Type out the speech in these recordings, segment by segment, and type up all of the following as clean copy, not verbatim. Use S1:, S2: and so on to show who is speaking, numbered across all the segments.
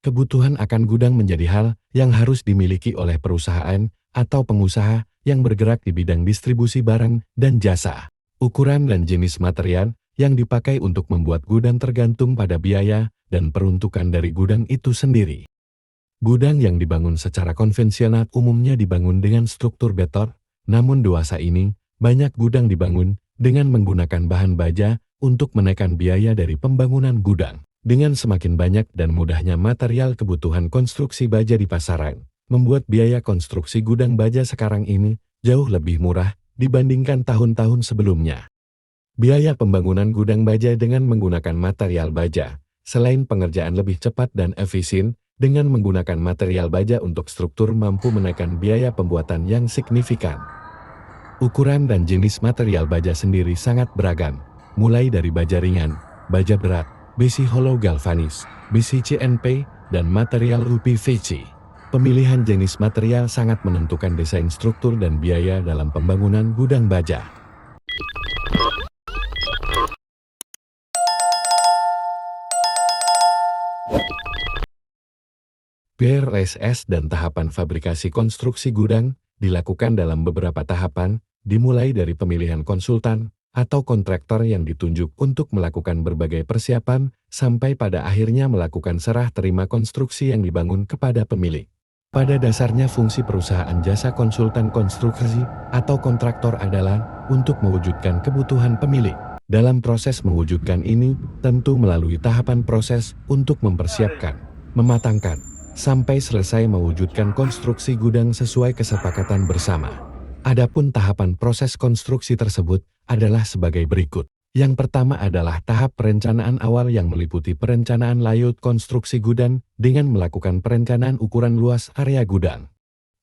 S1: Kebutuhan akan gudang menjadi hal yang harus dimiliki oleh perusahaan atau pengusaha yang bergerak di bidang distribusi barang dan jasa. Ukuran dan jenis material yang dipakai untuk membuat gudang tergantung pada biaya dan peruntukan dari gudang itu sendiri. Gudang yang dibangun secara konvensional umumnya dibangun dengan struktur beton, namun dewasa ini, banyak gudang dibangun dengan menggunakan bahan baja untuk menekan biaya dari pembangunan gudang. Dengan semakin banyak dan mudahnya material kebutuhan konstruksi baja di pasaran, membuat biaya konstruksi gudang baja sekarang ini jauh lebih murah dibandingkan tahun-tahun sebelumnya. Biaya pembangunan gudang baja dengan menggunakan material baja, selain pengerjaan lebih cepat dan efisien, dengan menggunakan material baja untuk struktur mampu menekan biaya pembuatan yang signifikan. Ukuran dan jenis material baja sendiri sangat beragam, mulai dari baja ringan, baja berat, besi hollow galvanis, besi CNP, dan material UPVC. Pemilihan jenis material sangat menentukan desain struktur dan biaya dalam pembangunan gudang baja. PRSS dan tahapan fabrikasi konstruksi gudang dilakukan dalam beberapa tahapan, dimulai dari pemilihan konsultan atau kontraktor yang ditunjuk untuk melakukan berbagai persiapan, sampai pada akhirnya melakukan serah terima konstruksi yang dibangun kepada pemilik. Pada dasarnya fungsi perusahaan jasa konsultan konstruksi atau kontraktor adalah untuk mewujudkan kebutuhan pemilik. Dalam proses mewujudkan ini, tentu melalui tahapan proses untuk mempersiapkan, mematangkan, sampai selesai mewujudkan konstruksi gudang sesuai kesepakatan bersama. Adapun tahapan proses konstruksi tersebut adalah sebagai berikut. Yang pertama adalah tahap perencanaan awal yang meliputi perencanaan layout konstruksi gudang dengan melakukan perencanaan ukuran luas area gudang.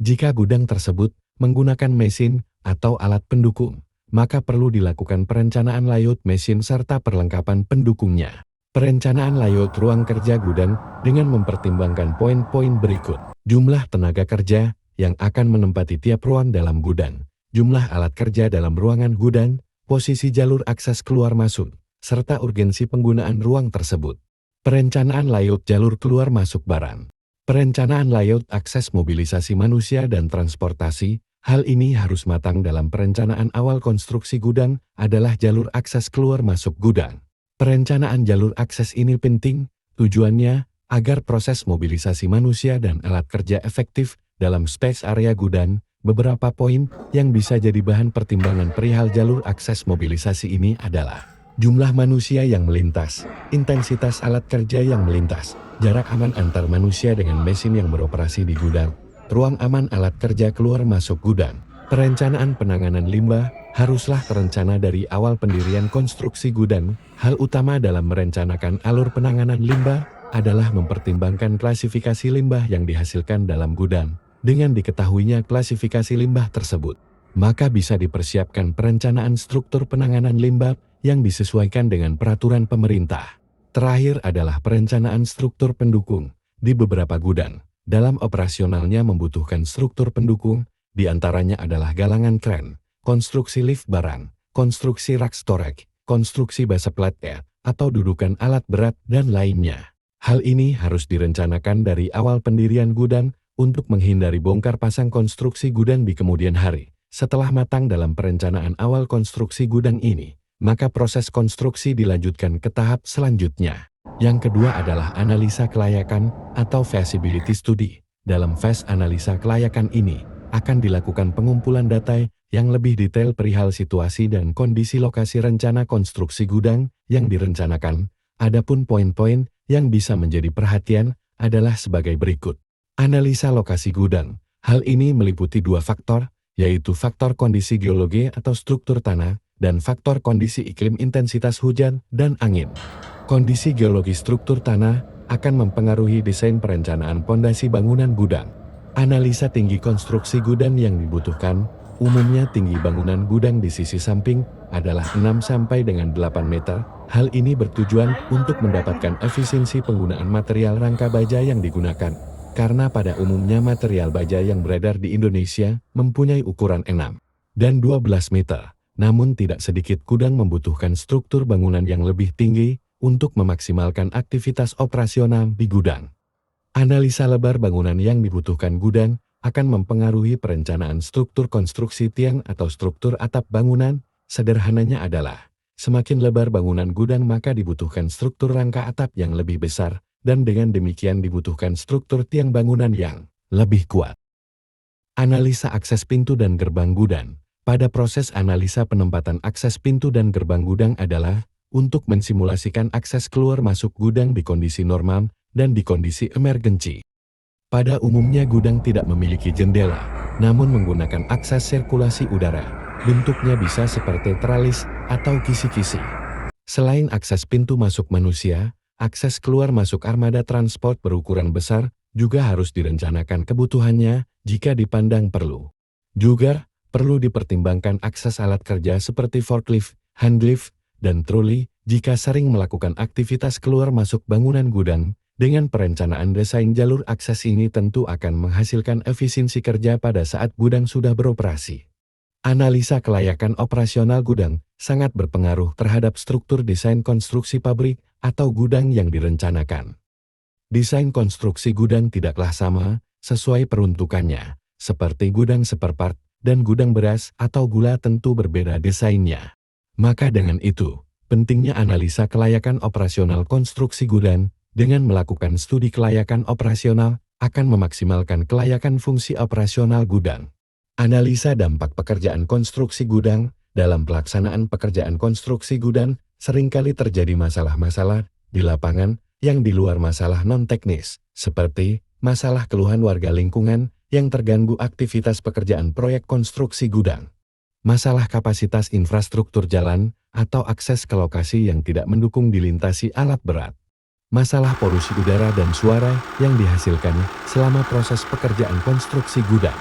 S1: Jika gudang tersebut menggunakan mesin atau alat pendukung, maka perlu dilakukan perencanaan layout mesin serta perlengkapan pendukungnya. Perencanaan layout ruang kerja gudang dengan mempertimbangkan poin-poin berikut. Jumlah tenaga kerja yang akan menempati tiap ruang dalam gudang, jumlah alat kerja dalam ruangan gudang, posisi jalur akses keluar masuk, serta urgensi penggunaan ruang tersebut. Perencanaan layout jalur keluar masuk barang. Perencanaan layout akses mobilisasi manusia dan transportasi, hal ini harus matang dalam perencanaan awal konstruksi gudang adalah jalur akses keluar masuk gudang. Perencanaan jalur akses ini penting, tujuannya agar proses mobilisasi manusia dan alat kerja efektif dalam space area gudang. Beberapa poin yang bisa jadi bahan pertimbangan perihal jalur akses mobilisasi ini adalah jumlah manusia yang melintas, intensitas alat kerja yang melintas, jarak aman antar manusia dengan mesin yang beroperasi di gudang, ruang aman alat kerja keluar masuk gudang. Perencanaan penanganan limbah haruslah terencana dari awal pendirian konstruksi gudang. Hal utama dalam merencanakan alur penanganan limbah adalah mempertimbangkan klasifikasi limbah yang dihasilkan dalam gudang. Dengan diketahuinya klasifikasi limbah tersebut, maka bisa dipersiapkan perencanaan struktur penanganan limbah yang disesuaikan dengan peraturan pemerintah. Terakhir adalah perencanaan struktur pendukung. Di beberapa gudang, dalam operasionalnya membutuhkan struktur pendukung, di antaranya adalah galangan kren, konstruksi lift barang, konstruksi rak storage, konstruksi base plate, atau dudukan alat berat, dan lainnya. Hal ini harus direncanakan dari awal pendirian gudang, untuk menghindari bongkar pasang konstruksi gudang di kemudian hari. Setelah matang dalam perencanaan awal konstruksi gudang ini, maka proses konstruksi dilanjutkan ke tahap selanjutnya. Yang kedua adalah analisa kelayakan atau feasibility study. Dalam fase analisa kelayakan ini, akan dilakukan pengumpulan data yang lebih detail perihal situasi dan kondisi lokasi rencana konstruksi gudang yang direncanakan. Adapun poin-poin yang bisa menjadi perhatian adalah sebagai berikut. Analisa lokasi gudang. Hal ini meliputi dua faktor, yaitu faktor kondisi geologi atau struktur tanah, dan faktor kondisi iklim intensitas hujan dan angin. Kondisi geologi struktur tanah akan mempengaruhi desain perencanaan pondasi bangunan gudang. Analisa tinggi konstruksi gudang yang dibutuhkan, umumnya tinggi bangunan gudang di sisi samping adalah 6 sampai dengan 8 meter. Hal ini bertujuan untuk mendapatkan efisiensi penggunaan material rangka baja yang digunakan. Karena pada umumnya material baja yang beredar di Indonesia mempunyai ukuran 6 dan 12 meter, namun tidak sedikit gudang membutuhkan struktur bangunan yang lebih tinggi untuk memaksimalkan aktivitas operasional di gudang. Analisa lebar bangunan yang dibutuhkan gudang akan mempengaruhi perencanaan struktur konstruksi tiang atau struktur atap bangunan. Sederhananya adalah, semakin lebar bangunan gudang maka dibutuhkan struktur rangka atap yang lebih besar, dan dengan demikian dibutuhkan struktur tiang bangunan yang lebih kuat. Analisa akses pintu dan gerbang gudang. Pada proses analisa penempatan akses pintu dan gerbang gudang adalah untuk mensimulasikan akses keluar masuk gudang di kondisi normal dan di kondisi emergency. Pada umumnya gudang tidak memiliki jendela, namun menggunakan akses sirkulasi udara. Bentuknya bisa seperti tralis atau kisi-kisi. Selain akses pintu masuk manusia, akses keluar masuk armada transport berukuran besar juga harus direncanakan kebutuhannya jika dipandang perlu. Juga perlu dipertimbangkan akses alat kerja seperti forklift, handlift, dan troli jika sering melakukan aktivitas keluar masuk bangunan gudang. Dengan perencanaan desain jalur akses ini tentu akan menghasilkan efisiensi kerja pada saat gudang sudah beroperasi. Analisa kelayakan operasional gudang sangat berpengaruh terhadap struktur desain konstruksi pabrik atau gudang yang direncanakan. Desain konstruksi gudang tidaklah sama sesuai peruntukannya, seperti gudang spare part dan gudang beras atau gula tentu berbeda desainnya. Maka dengan itu, pentingnya analisa kelayakan operasional konstruksi gudang. Dengan melakukan studi kelayakan operasional, akan memaksimalkan kelayakan fungsi operasional gudang. Analisa dampak pekerjaan konstruksi gudang. Dalam pelaksanaan pekerjaan konstruksi gudang, seringkali terjadi masalah-masalah di lapangan yang di luar masalah non-teknis, seperti masalah keluhan warga lingkungan yang terganggu aktivitas pekerjaan proyek konstruksi gudang. Masalah kapasitas infrastruktur jalan atau akses ke lokasi yang tidak mendukung dilintasi alat berat. Masalah polusi udara dan suara yang dihasilkan selama proses pekerjaan konstruksi gudang.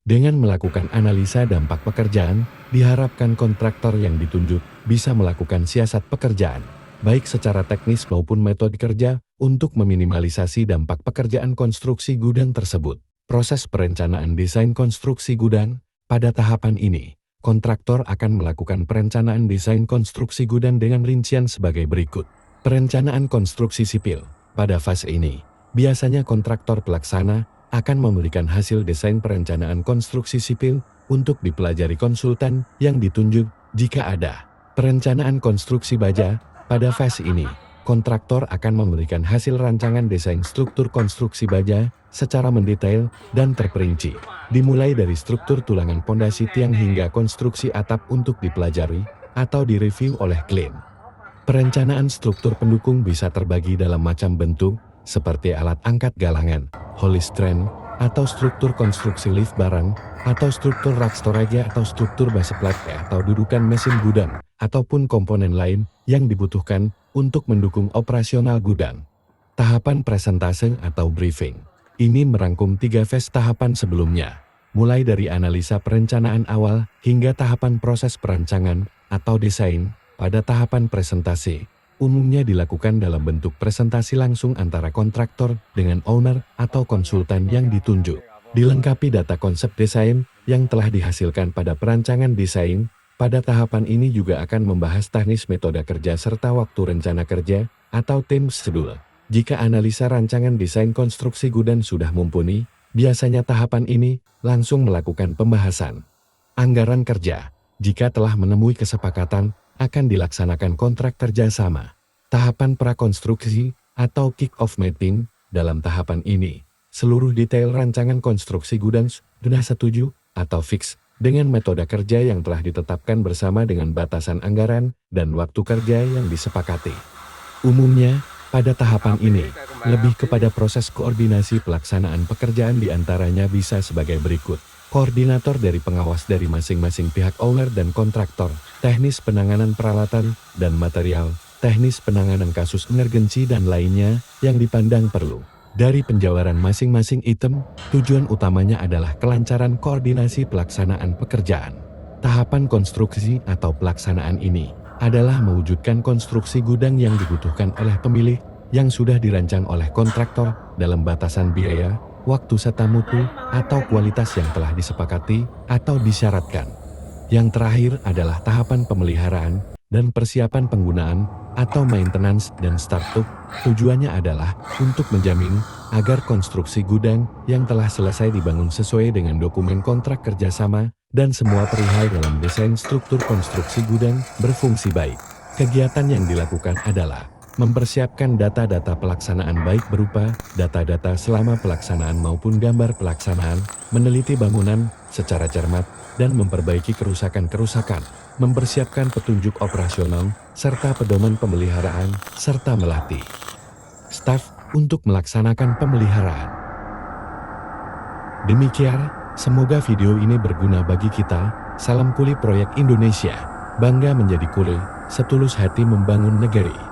S1: Dengan melakukan analisa dampak pekerjaan, diharapkan kontraktor yang ditunjuk bisa melakukan siasat pekerjaan, baik secara teknis maupun metode kerja, untuk meminimalisasi dampak pekerjaan konstruksi gudang tersebut. Proses perencanaan desain konstruksi gudang. Pada tahapan ini, kontraktor akan melakukan perencanaan desain konstruksi gudang dengan rincian sebagai berikut. Perencanaan konstruksi sipil. Pada fase ini, biasanya kontraktor pelaksana akan memberikan hasil desain perencanaan konstruksi sipil untuk dipelajari konsultan yang ditunjuk jika ada. Perencanaan konstruksi baja. Pada fase ini, kontraktor akan memberikan hasil rancangan desain struktur konstruksi baja secara mendetail dan terperinci, dimulai dari struktur tulangan pondasi tiang hingga konstruksi atap untuk dipelajari atau direview oleh klien. Perencanaan struktur pendukung bisa terbagi dalam macam bentuk, seperti alat angkat galangan, holy strand, atau struktur konstruksi lift barang, atau struktur rak storage atau struktur base plate atau dudukan mesin gudang, ataupun komponen lain yang dibutuhkan untuk mendukung operasional gudang. Tahapan presentase atau briefing. Ini merangkum 3 fase tahapan sebelumnya, mulai dari analisa perencanaan awal hingga tahapan proses perancangan atau desain. Pada tahapan presentasi, umumnya dilakukan dalam bentuk presentasi langsung antara kontraktor dengan owner atau konsultan yang ditunjuk. Dilengkapi data konsep desain yang telah dihasilkan pada perancangan desain. Pada tahapan ini juga akan membahas teknis metode kerja serta waktu rencana kerja atau time schedule. Jika analisa rancangan desain konstruksi gudang sudah mumpuni, biasanya tahapan ini langsung melakukan pembahasan anggaran kerja. Jika telah menemui kesepakatan, akan dilaksanakan kontrak kerjasama. Tahapan prakonstruksi atau kick-off meeting. Dalam tahapan ini, seluruh detail rancangan konstruksi gudang sudah setuju atau fix dengan metode kerja yang telah ditetapkan bersama dengan batasan anggaran dan waktu kerja yang disepakati. Umumnya, pada tahapan ini, lebih kepada proses koordinasi pelaksanaan pekerjaan diantaranya bisa sebagai berikut. Koordinator dari pengawas dari masing-masing pihak owner dan kontraktor, teknis penanganan peralatan dan material, teknis penanganan kasus emergensi dan lainnya yang dipandang perlu. Dari penjabaran masing-masing item, tujuan utamanya adalah kelancaran koordinasi pelaksanaan pekerjaan. Tahapan konstruksi atau pelaksanaan ini adalah mewujudkan konstruksi gudang yang dibutuhkan oleh pemilik yang sudah dirancang oleh kontraktor dalam batasan biaya, waktu serta mutu, atau kualitas yang telah disepakati atau disyaratkan. Yang terakhir adalah tahapan pemeliharaan, dan persiapan penggunaan atau maintenance dan startup. Tujuannya adalah untuk menjamin agar konstruksi gudang yang telah selesai dibangun sesuai dengan dokumen kontrak kerjasama dan semua perihal dalam desain struktur konstruksi gudang berfungsi baik. Kegiatan yang dilakukan adalah mempersiapkan data-data pelaksanaan baik berupa data-data selama pelaksanaan maupun gambar pelaksanaan, meneliti bangunan secara cermat, dan memperbaiki kerusakan-kerusakan, mempersiapkan petunjuk operasional, serta pedoman pemeliharaan, serta melatih staf untuk melaksanakan pemeliharaan. Demikian, semoga video ini berguna bagi kita. Salam Kuli Proyek Indonesia, bangga menjadi kuli, setulus hati membangun negeri.